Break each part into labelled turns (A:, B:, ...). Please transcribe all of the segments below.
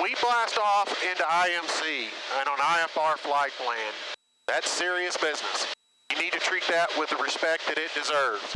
A: we blast off into IMC and on IFR flight plan, that's serious business. You need to treat that with the respect that it deserves.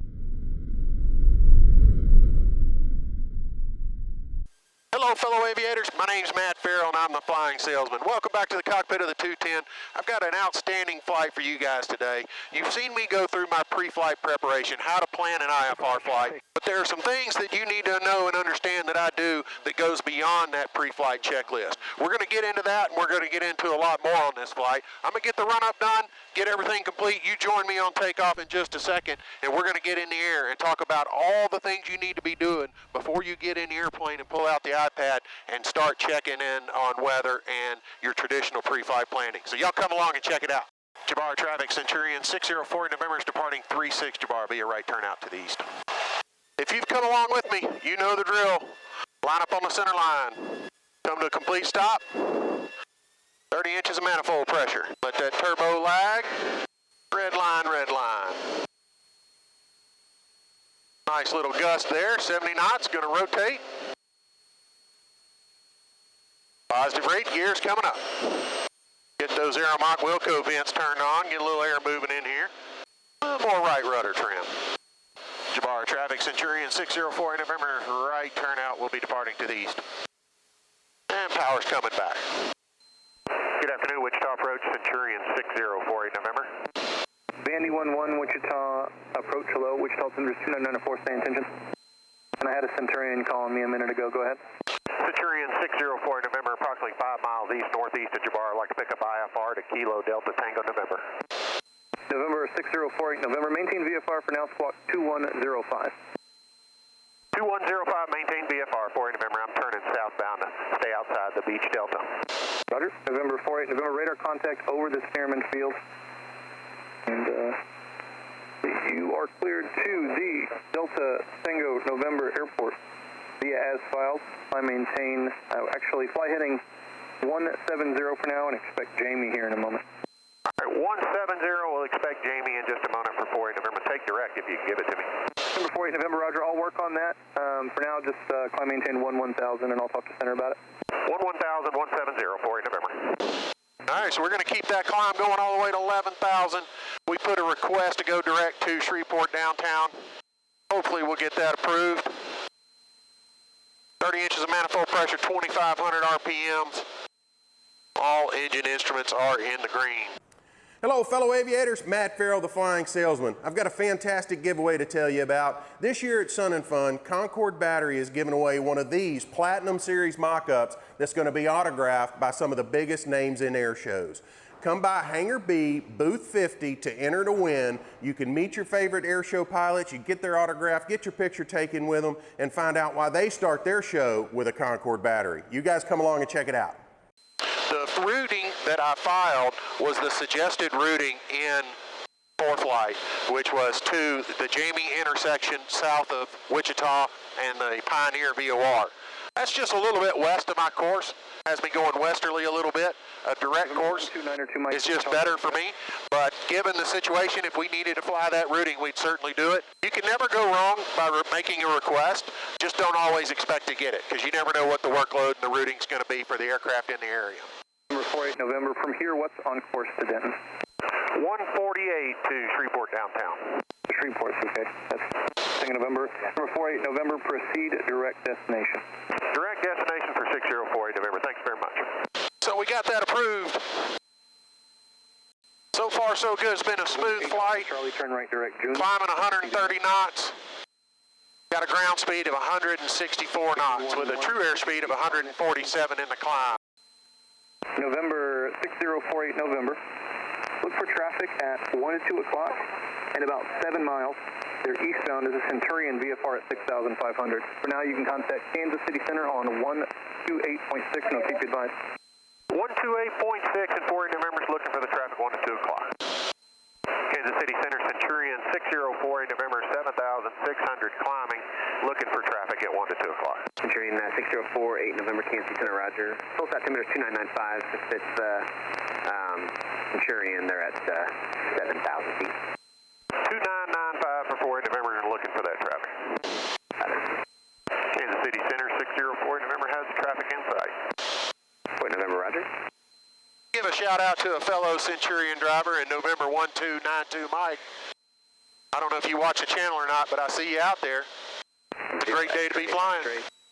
A: Hello, fellow aviators. My name's Matt Farrell, and I'm the flying salesman. Welcome back to the cockpit of the 210. I've got an outstanding flight for you guys today. You've seen me go through my pre-flight preparation, how to plan an IFR flight, but there are some things that you need to know and understand that I do that goes beyond that pre-flight checklist. We're going to get into that, and we're going to get into a lot more on this flight. I'm going to get the run-up done, get everything complete. You join me on takeoff in just a second, and we're going to get in the air and talk about all the things you need to be doing before you get in the airplane and pull out the iPad and start checking in on weather and your traditional pre-flight planning. So y'all come along and check it out. Jabbar traffic, Centurion 604 November is departing 36 Jabbar, be a right turnout to the east. If you've come along with me, you know the drill. Line up on the center line. Come to a complete stop. 30 inches of manifold pressure. Let that turbo lag. Red line, red line. Nice little gust there, 70 knots, gonna rotate. Positive rate, gears coming up. Get those Aeromock Wilco vents turned on, get a little air moving in here. A little more right rudder trim. Jabbar traffic, Centurion 604 November, right turnout, will be departing to the east. And power's coming back. Good afternoon, Wichita approach, Centurion 6048 November.
B: Vandy 11, Wichita approach, hello, Wichita Thunders 2994, stay in tension. And I had a Centurion calling me a minute ago, go ahead.
A: Centurion 604 November, approximately 5 miles east-northeast of Jabbar. I'd like to pick up IFR to Kilo Delta Tango November.
B: November 6048 November, maintain VFR for now, squawk 2105.
A: 2105, maintain VFR, 48 November. I'm turning southbound to stay outside the beach Delta.
B: Roger, November 48 November, radar contact over the Spearman Field. And you are cleared to the Delta Tango November Airport via as filed. I maintain, actually fly heading 170 for now and expect Jamie here in a moment.
A: All right, 170, we'll expect Jamie in just a moment for 48 November. Take direct if you can give it to me.
B: November 48 November, Roger, I'll work on that. For now, just climb maintain 11000 and I'll talk to center about it.
A: 11000, 170, 48 November. All right, so we're going to keep that climb going all the way to 11,000. We put a request to go direct to Shreveport downtown. Hopefully we'll get that approved. 30 inches of manifold pressure, 2,500 RPMs. All engine instruments are in the green.
C: Hello, fellow aviators. Matt Farrell, the flying salesman. I've got a fantastic giveaway to tell you about. This year at Sun and Fun, Concord Battery is giving away one of these Platinum Series mock-ups that's going to be autographed by some of the biggest names in air shows. Come by Hangar B, booth 50 to enter to win. You can meet your favorite air show pilots, you get their autograph, get your picture taken with them, and find out why they start their show with a Concord battery. You guys come along and check it out.
A: The routing that I filed was the suggested routing in ForeFlight, which was to the Jamie intersection south of Wichita and the Pioneer VOR. That's just a little bit west of my course. Has me going westerly a little bit. A direct course is just better for me. But given the situation, if we needed to fly that routing, we'd certainly do it. You can never go wrong by making a request. Just don't always expect to get it, because you never know what the workload and the routing's going to be for the aircraft in the area.
B: November 48 November, from here, what's on course to Denton?
A: 148 to Shreveport downtown.
B: Shreveport, okay. That's November. November 48 November, proceed direct destination.
A: Direct destination for 6048 November. Thanks very much. So we got that approved. So far, so good. It's been a smooth flight.
B: Charlie, turn right direct. June.
A: Climbing 130 knots. Got a ground speed of 164 knots with a true air speed of 147 in the climb.
B: November 6048 November. Look for traffic at 1 to 2 o'clock and about 7 miles. Their eastbound is a Centurion VFR at 6,500. For now, you can contact Kansas City Center on 128.6 and I'll keep you advised.
A: 128.6 and 48 November is looking for the traffic 1 to 2 o'clock. Kansas City Center, Centurion 604 November 7,600 climbing, looking for traffic at 1 to 2 o'clock.
D: Centurion 604 November Kansas City Center, Roger. Full altimeter is 2995. If it's Centurion, they're at 7,000 feet.
A: 2995 for 48 November, looking for that traffic. Kansas City Center 604 November has traffic in sight. shout out to a fellow Centurion driver in November 1292, Mike. I don't know if you watch the channel or not, but I see you out there. It's a great day to be flying.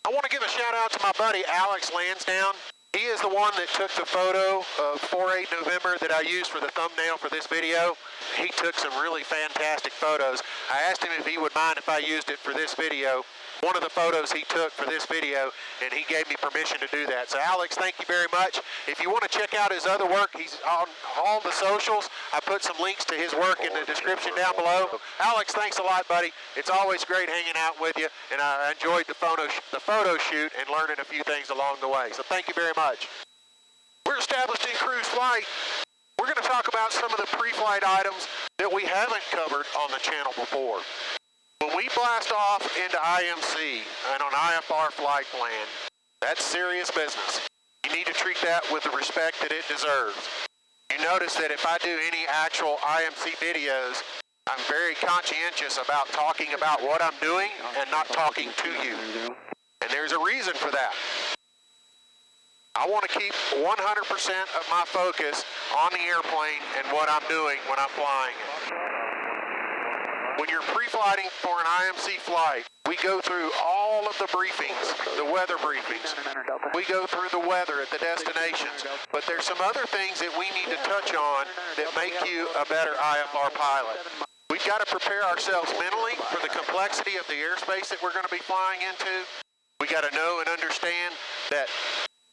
A: I want to give a shout out to my buddy Alex Lansdowne. He is the one that took the photo of 4-8 November that I used for the thumbnail for this video. He took some really fantastic photos. I asked him if he would mind if I used it for this video. One of the photos he took for this video, and he gave me permission to do that. So Alex, thank you very much. If you want to check out his other work, he's on all the socials. I put some links to his work in the description down below. Alex, thanks a lot, buddy. It's always great hanging out with you, and I enjoyed the photo shoot and learning a few things along the way. So thank you very much. We're established in cruise flight. We're going to talk about some of the pre-flight items that we haven't covered on the channel before. When we blast off into IMC and on IFR flight plan, that's serious business. You need to treat that with the respect that it deserves. You notice that if I do any actual IMC videos, I'm very conscientious about talking about what I'm doing and not talking to you. And there's a reason for that. I want to keep 100% of my focus on the airplane and what I'm doing when I'm flying it. When you're pre-flighting for an IMC flight, we go through all of the briefings, the weather briefings. We go through the weather at the destinations. But there's some other things that we need to touch on that make you a better IFR pilot. We've got to prepare ourselves mentally for the complexity of the airspace that we're going to be flying into. We got to know and understand that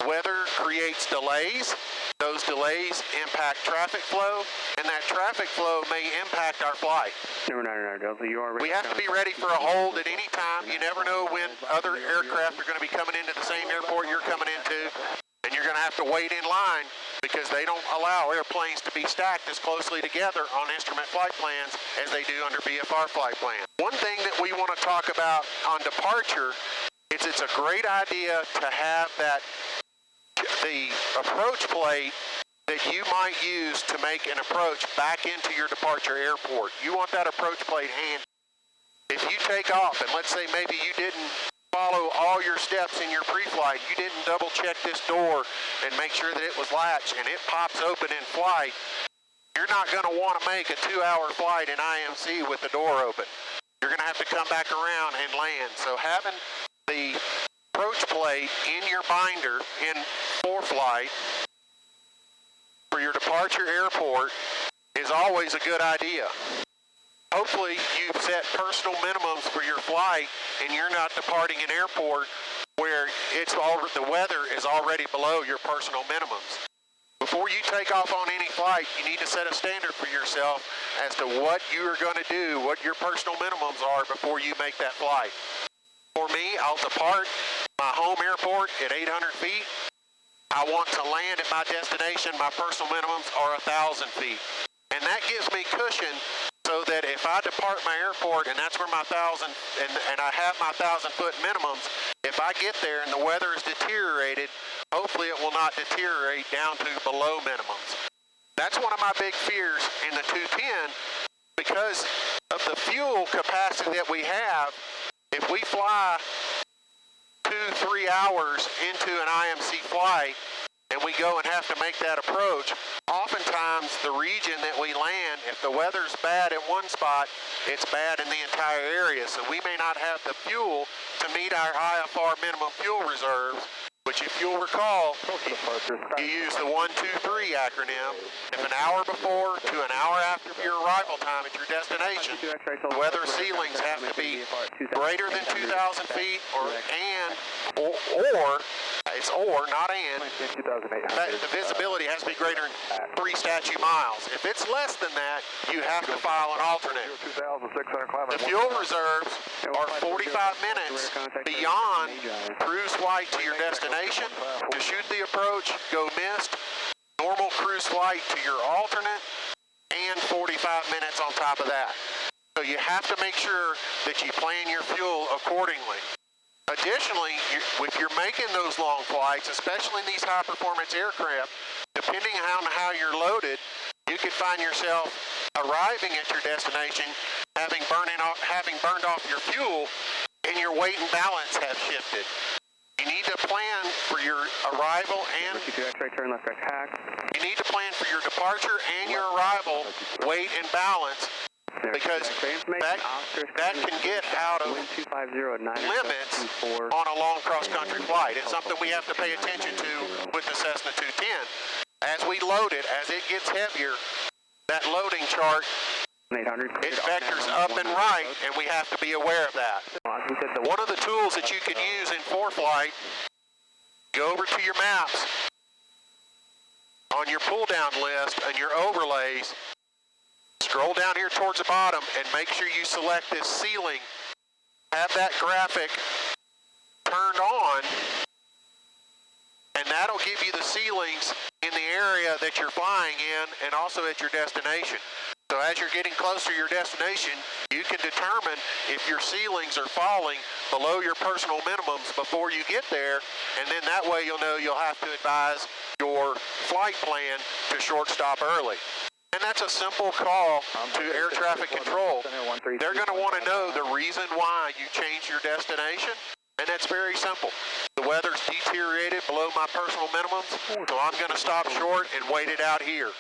A: weather creates delays. Those delays impact traffic flow, and that traffic flow may impact our flight. We have to be ready for a hold at any time. You never know when other aircraft are going to be coming into the same airport you're coming into, and you're going to have to wait in line because they don't allow airplanes to be stacked as closely together on instrument flight plans as they do under VFR flight plans. One thing that we want to talk about on departure is it's a great idea to have the approach plate that you might use to make an approach back into your departure airport. You want that approach plate handy. If you take off, and let's say maybe you didn't follow all your steps in your pre-flight, you didn't double check this door and make sure that it was latched, and it pops open in flight, you're not going to want to make a 2-hour flight in IMC with the door open. You're going to have to come back around and land. So having the approach plate in your binder in flight for your departure airport is always a good idea. Hopefully you've set personal minimums for your flight and you're not departing an airport where the weather is already below your personal minimums. Before you take off on any flight, you need to set a standard for yourself as to what you are going to do, what your personal minimums are before you make that flight. For me, I'll depart my home airport at 800 feet. I want to land at my destination. My personal minimums are 1,000 feet. And that gives me cushion so that if I depart my airport and that's where my 1,000, and I have my 1,000-foot minimums, if I get there and the weather is deteriorated, hopefully it will not deteriorate down to below minimums. That's one of my big fears in the 210 because of the fuel capacity that we have. If we fly 2-3 hours into an IMC flight and we go and have to make that approach, oftentimes the region that we land, if the weather's bad at one spot, it's bad in the entire area. So we may not have the fuel to meet our IFR minimum fuel reserves, which if you'll recall, you use the 1-2-3 acronym. If an hour before to an hour after your arrival time at your destination, weather ceilings have to be greater than 2,000 feet or it's not and. The visibility has to be greater than 3 statute miles. If it's less than that, you have to file an alternate. The fuel reserves are 45 minutes beyond cruise flight to your destination to shoot the approach, go missed, normal cruise flight to your alternate, and 45 minutes on top of that. So you have to make sure that you plan your fuel accordingly. Additionally, if you're making those long flights, especially in these high-performance aircraft, depending on how you're loaded, you could find yourself arriving at your destination having burned off your fuel, and your weight and balance have shifted. You need to plan for your arrival and
B: X-ray, turn left, right, hack.
A: you need to plan for your departure and your arrival, weight and balance, because that can get out of limits on a long cross-country flight. It's something we have to pay attention to with the Cessna 210. As we load it, as it gets heavier, that loading chart, it vectors up and right, and we have to be aware of that. One of the tools that you can use in ForeFlight, go over to your maps, on your pull-down list and your overlays, scroll down here towards the bottom and make sure you select this ceiling. Have that graphic turned on, and that'll give you the ceilings in the area that you're flying in and also at your destination. So as you're getting closer to your destination, you can determine if your ceilings are falling below your personal minimums before you get there, and then that way you'll know you'll have to advise your flight plan to short stop early. And that's a simple call to air traffic control. They're going to want to know the reason why you changed your destination, and that's very simple. The weather's deteriorated below my personal minimums, so I'm going to stop short and wait it out here.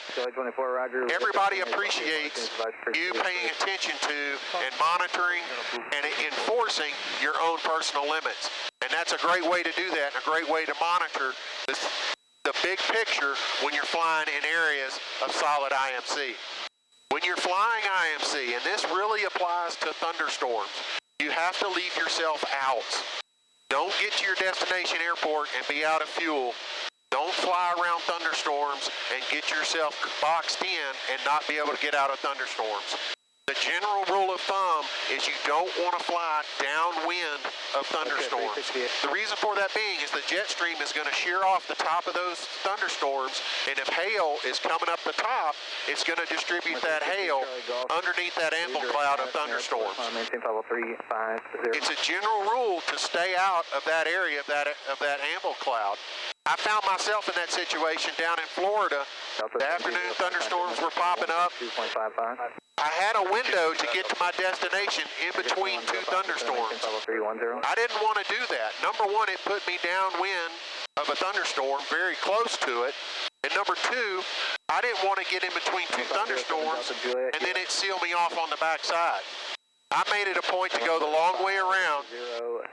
A: Everybody appreciates you paying attention to and monitoring and enforcing your own personal limits. And that's a great way to do that, and a great way to monitor the big picture when you're flying in areas of solid IMC. When you're flying IMC, and this really applies to thunderstorms, you have to leave yourself out. Don't get to your destination airport and be out of fuel. Don't fly around thunderstorms and get yourself boxed in and not be able to get out of thunderstorms. The general rule of thumb is you don't want to fly downwind of thunderstorms. The reason for that being is the jet stream is going to shear off the top of those thunderstorms, and if hail is coming up the top, it's going to distribute that hail underneath that ample cloud of thunderstorms. It's a general rule to stay out of that area of that ample cloud. I found myself in that situation down in Florida. The afternoon thunderstorms were popping up. I had a window to get to my destination in between two thunderstorms. I didn't want to do that. Number one, it put me downwind of a thunderstorm, very close to it. And number two, I didn't want to get in between two thunderstorms and then it seal me off on the backside. I made it a point to go the long way around,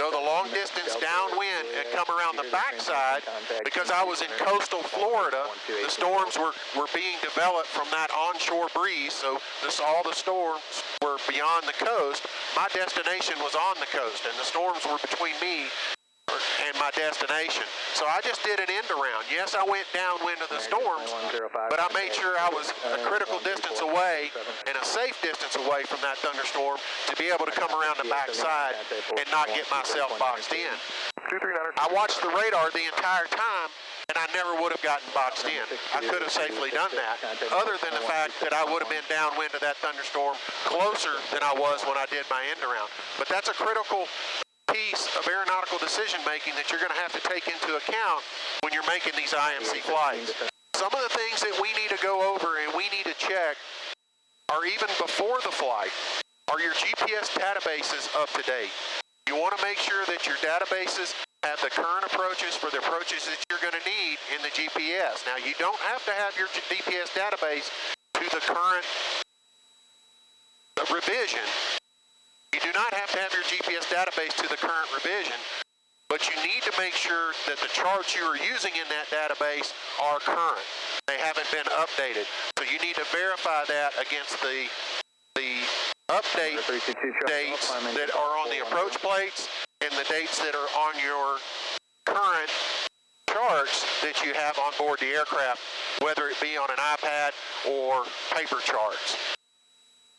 A: go the long distance downwind and come around the backside because I was in coastal Florida. The storms were being developed from that onshore breeze, so all the storms were beyond the coast. My destination was on the coast, and the storms were between me and my destination. So I just did an end around. Yes, I went downwind of the storms, but I made sure I was a critical distance away and a safe distance away from that thunderstorm to be able to come around the backside and not get myself boxed in. I watched the radar the entire time, and I never would have gotten boxed in. I could have safely done that, other than the fact that I would have been downwind of that thunderstorm closer than I was when I did my end around. But that's a critical piece of aeronautical decision making that you're going to have to take into account when you're making these IMC flights. Some of the things that we need to go over and we need to check are even before the flight. Are your GPS databases up to date? You want to make sure that your databases have the current approaches for the approaches that you're going to need in the GPS. Now, you don't have to have your GPS database to the current revision. You do not have to have your GPS database to the current revision, but you need to make sure that the charts you are using in that database are current. They haven't been updated. So you need to verify that against the update dates that are on the approach plates and the dates that are on your current charts that you have on board the aircraft, whether it be on an iPad or paper charts.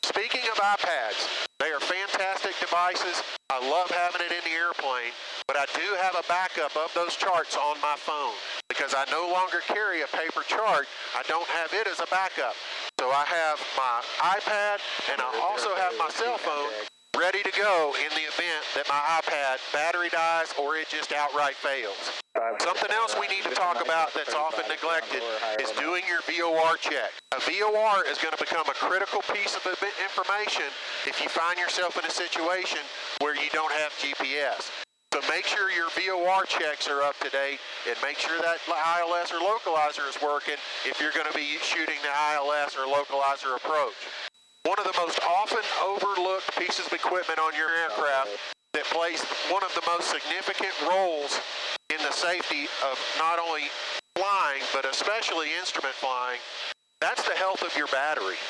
A: Speaking of iPads, they are fantastic devices. I love having it in the airplane, but I do have a backup of those charts on my phone because I no longer carry a paper chart. I don't have it as a backup. So I have my iPad and I also have my cell phone ready to go in the event that my iPad battery dies or it just outright fails. Something else we need to talk about that's often neglected is doing your VOR check. A VOR is going to become a critical piece of information if you find yourself in a situation where you don't have GPS. So make sure your VOR checks are up to date and make sure that ILS or localizer is working if you're going to be shooting the ILS or localizer approach. One of the most often overlooked pieces of equipment on your aircraft that plays one of the most significant roles in the safety of not only flying, but especially instrument flying, that's the health of your battery.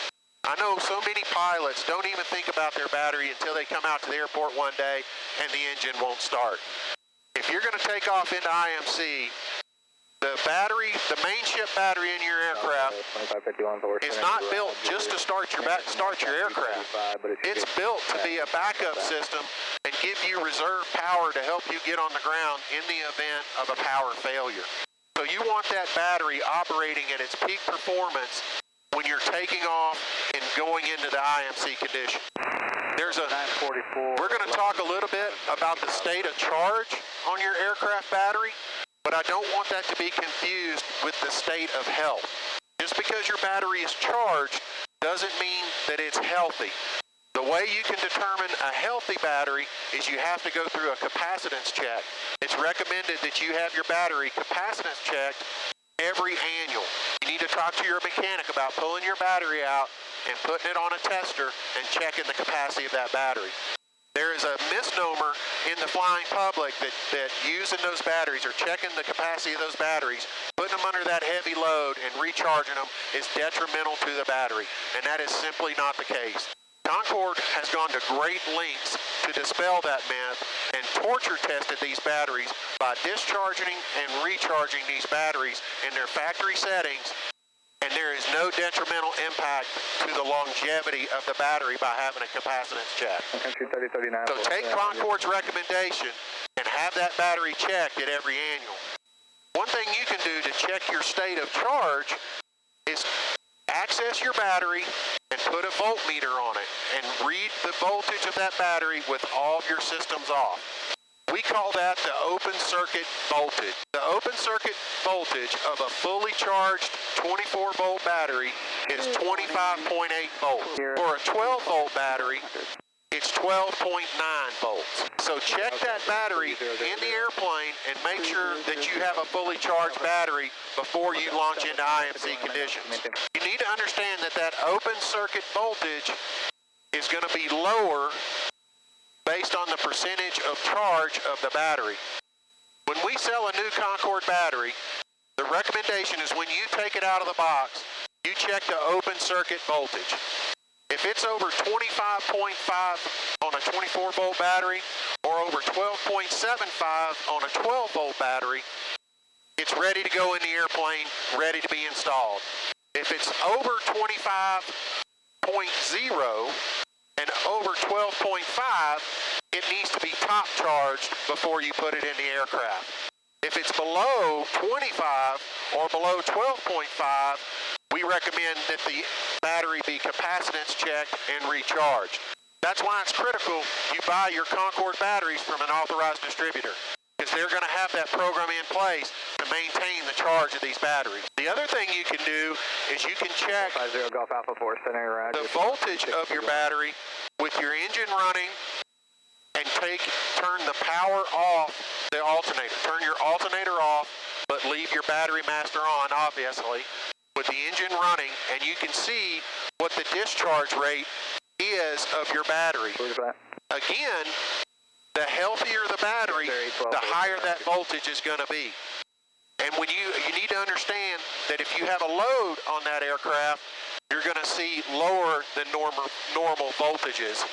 A: I know so many pilots don't even think about their battery until they come out to the airport one day and the engine won't start. If you're going to take off into IMC, the battery, the main ship battery in your aircraft is not built just to start your aircraft. It's built to be a backup system and give you reserve power to help you get on the ground in the event of a power failure. So you want that battery operating at its peak performance when you're taking off and going into the IMC condition. We're going to talk a little bit about the state of charge on your aircraft battery, but I don't want that to be confused with the state of health. Just because your battery is charged doesn't mean that it's healthy. The way you can determine a healthy battery is you have to go through a capacitance check. It's recommended that you have your battery capacitance checked every annual. You need to talk to your mechanic about pulling your battery out and putting it on a tester and checking the capacity of that battery. There is a misnomer in the flying public that using those batteries or checking the capacity of those batteries, putting them under that heavy load and recharging them is detrimental to the battery, and that is simply not the case. Concorde has gone to great lengths to dispel that myth and torture tested these batteries by discharging and recharging these batteries in their factory settings, and there is no detrimental impact to the longevity of the battery by having a capacitance check. So take Concorde's recommendation and have that battery checked at every annual. One thing you can do to check your state of charge is access your battery and put a voltmeter on it and read the voltage of that battery with all of your systems off. We call that the open circuit voltage. The open circuit voltage of a fully charged 24-volt battery is 25.8 volts. For a 12-volt battery, it's 12.9 volts. So check that battery in the airplane and make sure that you have a fully charged battery before you launch into IMC conditions. You need to understand that that open circuit voltage is going to be lower based on the percentage of charge of the battery. When we sell a new Concorde battery, the recommendation is when you take it out of the box, you check the open circuit voltage. If it's over 25.5 on a 24-volt battery or over 12.75 on a 12-volt battery, it's ready to go in the airplane, ready to be installed. If it's over 25.0 and over 12.5, it needs to be top charged before you put it in the aircraft. If it's below 25 or below 12.5, we recommend that the battery be capacitance checked and recharged. That's why it's critical you buy your Concorde batteries from an authorized distributor, because they're going to have that program in place to maintain the charge of these batteries. The other thing you can do is you can check the voltage of your battery with your engine running and turn the power off the alternator. Turn your alternator off, but leave your battery master on, obviously, with the engine running, and you can see what the discharge rate is of your battery. Again, the healthier the battery, the higher that voltage is going to be. And when you need to understand that if you have a load on that aircraft, you're going to see lower than normal voltages.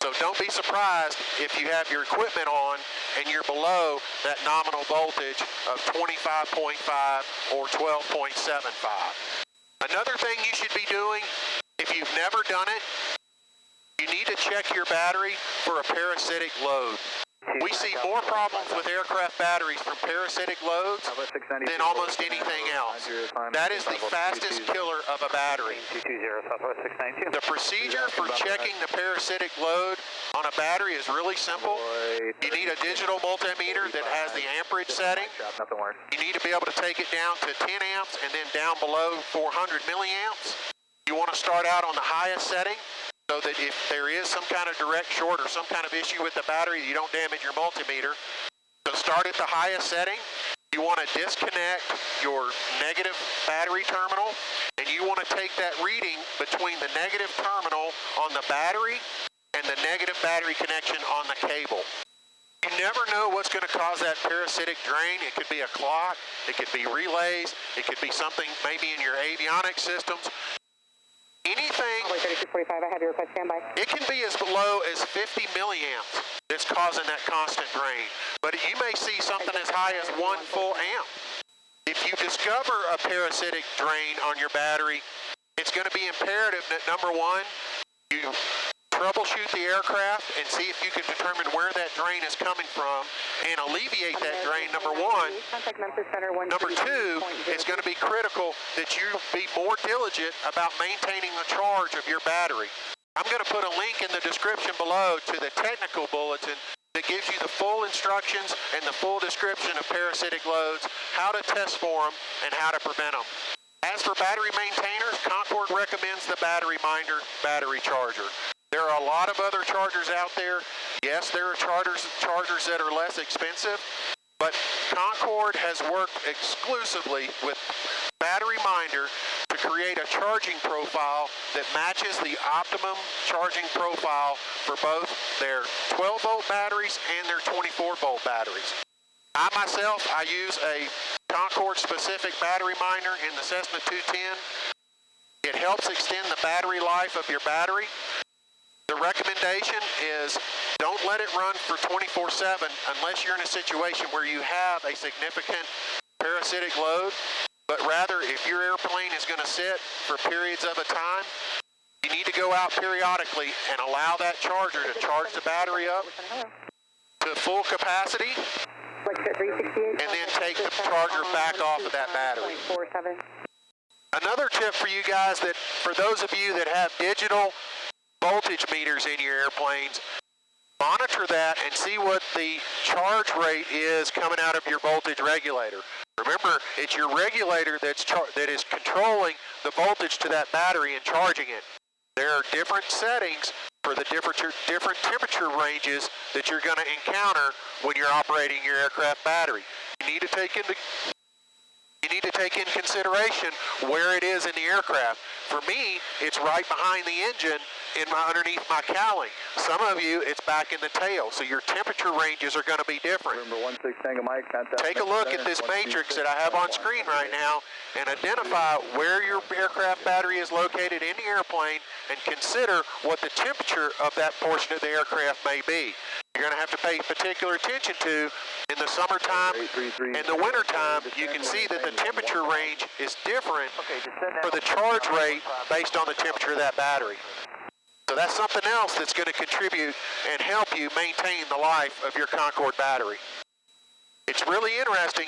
A: So don't be surprised if you have your equipment on and you're below that nominal voltage of 25.5 or 12.75. Another thing you should be doing, if you've never done it, you need to check your battery for a parasitic load. We see more problems with aircraft batteries from parasitic loads than almost anything else. That is the fastest killer of a battery. The procedure for checking the parasitic load on a battery is really simple. You need a digital multimeter that has the amperage setting. You need to be able to take it down to 10 amps and then down below 400 milliamps. You want to start out on the highest setting. so that if there is some kind of direct short or some kind of issue with the battery, you don't damage your multimeter. So start at the highest setting. You want to disconnect your negative battery terminal, and you want to take that reading between the negative terminal on the battery and the negative battery connection on the cable. You never know what's going to cause that parasitic drain. It could be a clock, it could be relays, it could be something maybe in your avionics systems. Anything,
E: 3245, I have your request, standby.
A: it can be as low as 50 milliamps that's causing that constant drain. But you may see something as high as 1 full amp. If you discover a parasitic drain on your battery, it's going to be imperative that, number one, you troubleshoot the aircraft and see if you can determine where that drain is coming from and alleviate that drain, number one. Number two, it's going to be critical that you be more diligent about maintaining the charge of your battery. I'm going to put a link in the description below to the technical bulletin that gives you the full instructions and the full description of parasitic loads, how to test for them, and how to prevent them. As for battery maintainers, Concord recommends the Battery Minder battery charger. There are a lot of other chargers out there. Yes, there are chargers that are less expensive, but Concord has worked exclusively with Battery Minder to create a charging profile that matches the optimum charging profile for both their 12-volt batteries and their 24-volt batteries. I myself, I use a Concord-specific Battery Minder in the Cessna 210. It helps extend the battery life of your battery. The recommendation is don't let it run for 24/7 unless you're in a situation where you have a significant parasitic load, but rather if your airplane is going to sit for periods of a time, you need to go out periodically and allow that charger to charge the battery up to full capacity and then take the charger back off of that battery. Another tip for you guys, that for those of you that have digital voltage meters in your airplanes, monitor that and see what the charge rate is coming out of your voltage regulator. Remember, it's your regulator that is controlling the voltage to that battery and charging it. There are different settings for the different temperature ranges that you're going to encounter when you're operating your aircraft battery. You need to take in consideration where it is in the aircraft. For me, it's right behind the engine underneath my cowling. Some of you, it's back in the tail, so your temperature ranges are going to be different. Take a look at this matrix that I have on screen right now and identify where your aircraft battery is located in the airplane and consider what the temperature of that portion of the aircraft may be. You're going to have to pay particular attention to in the summertime and the wintertime. You can see that the temperature range is different for the charge rate based on the temperature of that battery. So that's something else that's going to contribute and help you maintain the life of your Concord battery. It's really interesting.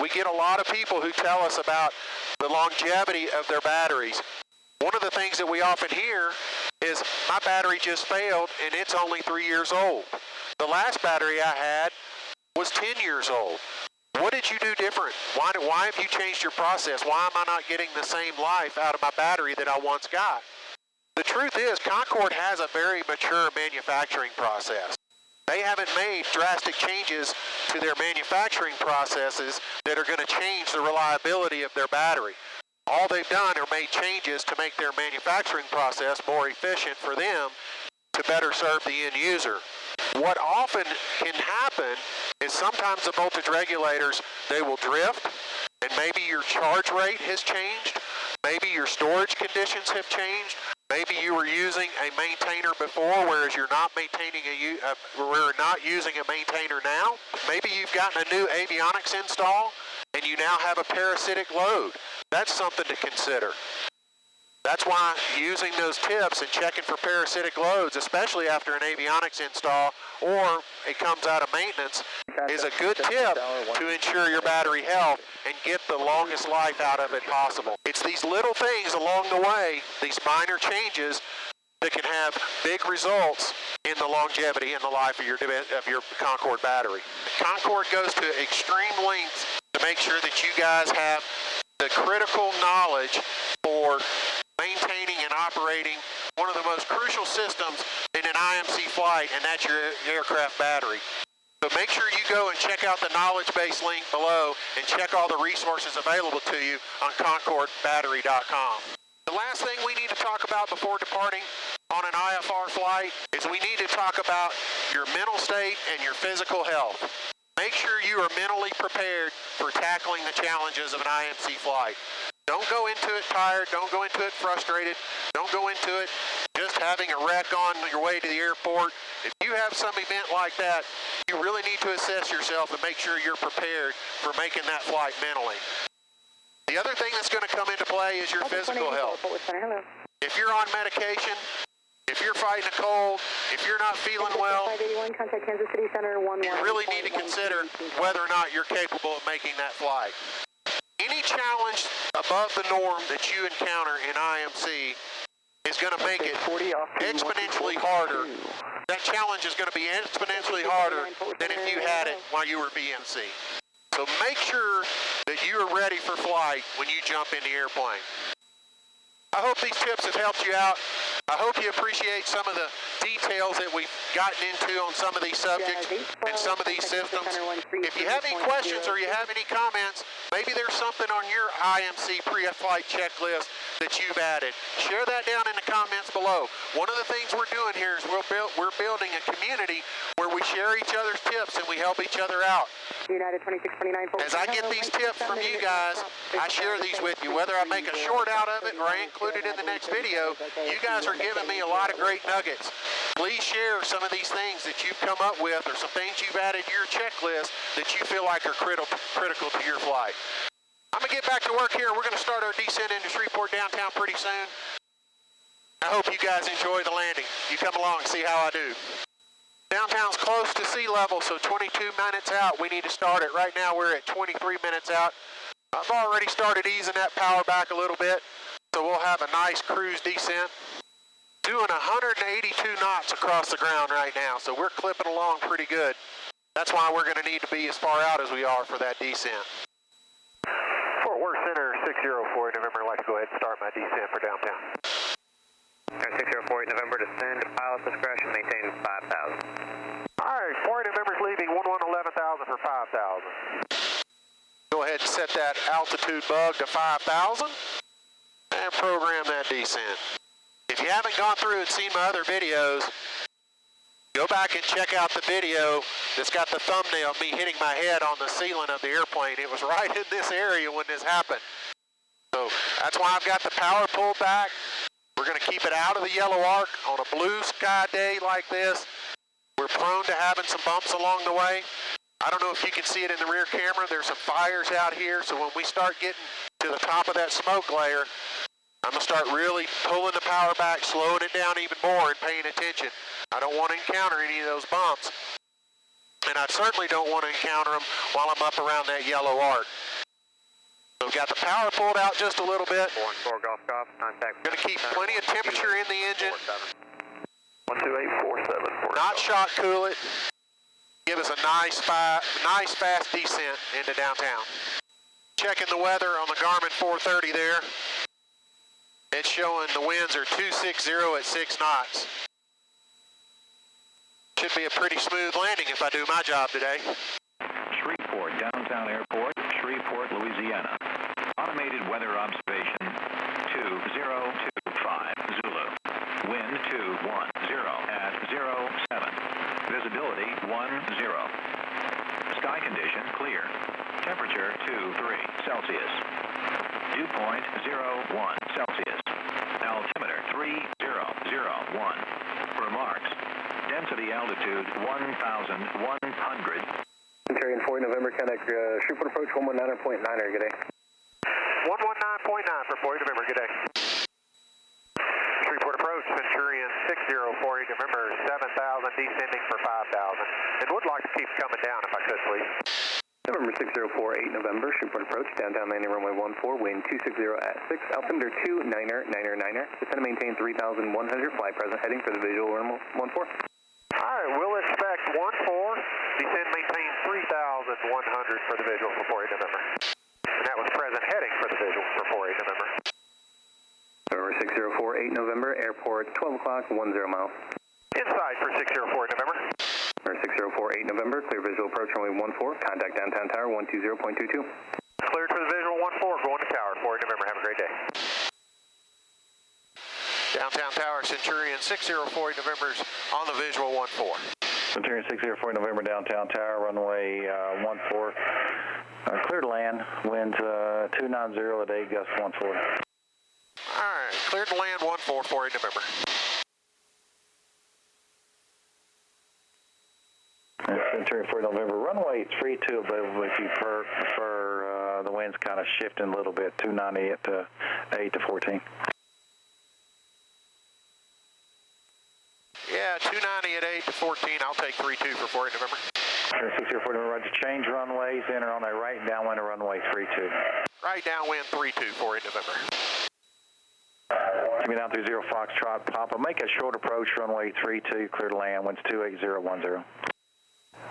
A: We get a lot of people who tell us about the longevity of their batteries. One of the things that we often hear is, my battery just failed and it's only 3 years old. The last battery I had was 10 years old. What did you do different? Why have you changed your process? Why am I not getting the same life out of my battery that I once got? The truth is, Concord has a very mature manufacturing process. They haven't made drastic changes to their manufacturing processes that are going to change the reliability of their battery. All they've done are made changes to make their manufacturing process more efficient for them to better serve the end user. What often can happen is sometimes the voltage regulators, they will drift, and maybe your charge rate has changed, maybe your storage conditions have changed, maybe you were using a maintainer before, whereas you're not we're not using a maintainer now. Maybe you've gotten a new avionics install, and you now have a parasitic load. That's something to consider. That's why using those tips and checking for parasitic loads, especially after an avionics install or it comes out of maintenance, is a good tip to ensure your battery health and get the longest life out of it possible. It's these little things along the way, these minor changes, that can have big results in the longevity and the life of your Concord battery. Concord goes to extreme lengths to make sure that you guys have the critical knowledge for maintaining and operating one of the most crucial systems in an IMC flight, and that's your aircraft battery. So make sure you go and check out the knowledge base link below and check all the resources available to you on concordbattery.com. The last thing we need to talk about before departing on an IFR flight is we need to talk about your mental state and your physical health. Make sure you are mentally prepared for tackling the challenges of an IMC flight. Don't go into it tired, don't go into it frustrated, don't go into it just having a wreck on your way to the airport. If you have some event like that, you really need to assess yourself and make sure you're prepared for making that flight mentally. The other thing that's going to come into play is your physical health. If you're on medication, if you're fighting a cold, if you're not feeling well, you really need to consider whether or not you're capable of making that flight. Any challenge above the norm that you encounter in IMC is going to make it exponentially harder. That challenge is going to be exponentially harder than if you had it while you were BMC. So make sure that you are ready for flight when you jump in the airplane. I hope these tips have helped you out. I hope you appreciate some of the details that we've gotten into on some of these subjects and some of these systems. If you have any questions or you have any comments, maybe there's something on your IMC pre-flight checklist that you've added. Share that down in the comments below. One of the things we're doing here is we're building a community where we share each other's tips and we help each other out. As I get these tips from you guys, I share these with you. Whether I make a short out of it or I include it in the next video, you guys are giving me a lot of great nuggets. Please share some of these things that you've come up with or some things you've added to your checklist that you feel like are critical to your flight. I'm going to get back to work here. We're going to start our descent into Shreveport downtown pretty soon. I hope you guys enjoy the landing. You come along and see how I do. Downtown's close to sea level, so 22 minutes out, we need to start it. Right now, we're at 23 minutes out. I've already started easing that power back a little bit, so we'll have a nice cruise descent. Doing 182 knots across the ground right now, so we're clipping along pretty good. That's why we're going to need to be as far out as we are for that descent. Fort Worth Center 604 November, I'd like to go ahead and start my descent for downtown.
D: 6048 November, descend, pilot discretion, maintain 5,000.
A: All right, 4 November's leaving, 11,000 for 5,000. Go ahead and set that altitude bug to 5,000 and program that descent. If you haven't gone through and seen my other videos, go back and check out the video that's got the thumbnail of me hitting my head on the ceiling of the airplane. It was right in this area when this happened. So that's why I've got the power pulled back. We're going to keep it out of the yellow arc on a blue sky day like this. We're prone to having some bumps along the way. I don't know if you can see it in the rear camera. There's some fires out here, so when we start getting to the top of that smoke layer, I'm going to start really pulling the power back, slowing it down even more, and paying attention. I don't want to encounter any of those bumps, and I certainly don't want to encounter them while I'm up around that yellow arc. So we've got the power pulled out just a little bit.
D: 4 Golf Golf, contact.
A: Going to keep plenty of temperature in the engine.
B: 12847.
A: Not shock cool it. Give us a nice fast descent into downtown. Checking the weather on the Garmin 430 there. It's showing the winds are 260 at 6 knots. Should be a pretty smooth landing if I do my job today.
F: Shreveport Downtown Airport, Shreveport, Louisiana. Automated weather observation 2025 Zulu. Wind 210 at 07. Visibility 10. Sky condition clear. Temperature 23 Celsius. Dew point 01 Celsius. Altimeter 3001. Remarks. Density altitude 1,100.
B: Terry and 4 November, contact Shreveport approach 119.9er, good day.
A: 119.9 for 40 November, good day. Shreveport approach, Centurion 604 November, 7,000, descending for 5,000. And would like to keep coming down if I could, please.
B: November 6048 November, Shreveport approach, downtown landing runway 14, wind 260 at 6, altimeter 29er, descend and maintain 3,100, fly present, heading for the visual runway 14.
A: All right, we'll expect 14, descend, maintain 3,100 for the visual for 40 November. And that was present heading for the visual for 48 November.
B: November 6048 November, airport 12 o'clock, 10 miles.
D: Inside for 604 November.
B: For 6048 November, clear visual approach runway 14, contact downtown tower 120.22.
D: Cleared for the visual 14, going to tower 4 November. Have a great day.
A: Downtown Tower, Centurion 604 November's on the visual 14.
G: Centurion 604 November, downtown tower, runway 14. Clear to land, winds 290 at 8, gust 14.
A: All right, cleared to land 1448 November.
G: Centurion 4 November, runway 32 available if you prefer the winds kind of shifting a little bit, 290 at 8 to 14.
A: Yeah, 290 at 8 to 14. I'll take 32 for 48 November.
G: 604 November, roger. Change runways, enter on a right downwind of runway 32.
A: Right downwind 32 48 November.
G: Give me down through 0 Foxtrot, Papa. Make a short approach, runway 32, clear to land, winds 28010.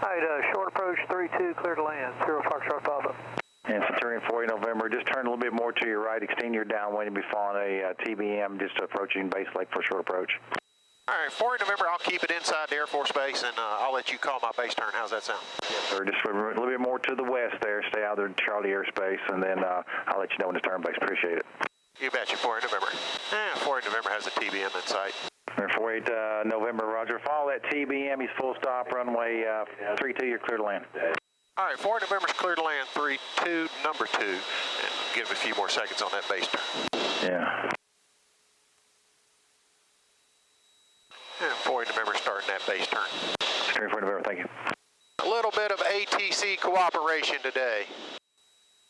H: Alright, short approach 32, clear to land, 0 Foxtrot Papa.
G: And Centurion 40 November, just turn a little bit more to your right, extend your downwind, and be following a TBM, just approaching base lake for a short approach.
A: All right, 48 November, I'll keep it inside the Air Force Base, and I'll let you call my base turn. How's that sound?
G: Yes, sir. Just a little bit more to the west there. Stay out of Charlie Airspace, and then I'll let you know when to turn base. Appreciate it.
A: You betcha, 48 November. 48 November has a TBM in sight.
G: 48 November, roger. Follow that TBM. He's full stop, runway 32. You're clear to land.
A: All right, 48 November's clear to land 32, number 2, and give him a few more seconds on that base turn.
G: Yeah.
A: And 48 November starting that base turn.
G: Centurion 40 November, thank you.
A: A little bit of ATC cooperation today.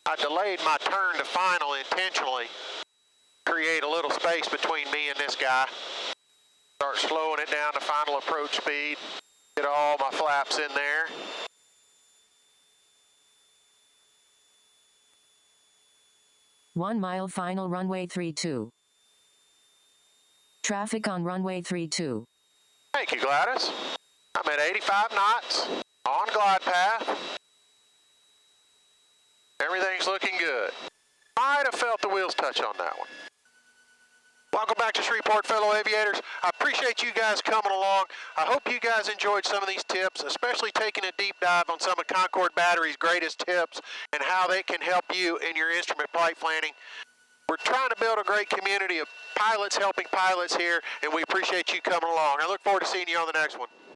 A: I delayed my turn to final intentionally. Create a little space between me and this guy. Start slowing it down to final approach speed. Get all my flaps in there.
I: One mile final runway 32. Traffic on runway 32.
A: Thank you, Gladys. I'm at 85 knots, on glide path. Everything's looking good. Might have felt the wheels touch on that one. Welcome back to Shreveport, fellow aviators. I appreciate you guys coming along. I hope you guys enjoyed some of these tips, especially taking a deep dive on some of Concorde Battery's greatest tips and how they can help you in your instrument flight planning. We're trying to build a great community of pilots helping pilots here, and we appreciate you coming along. I look forward to seeing you on the next one.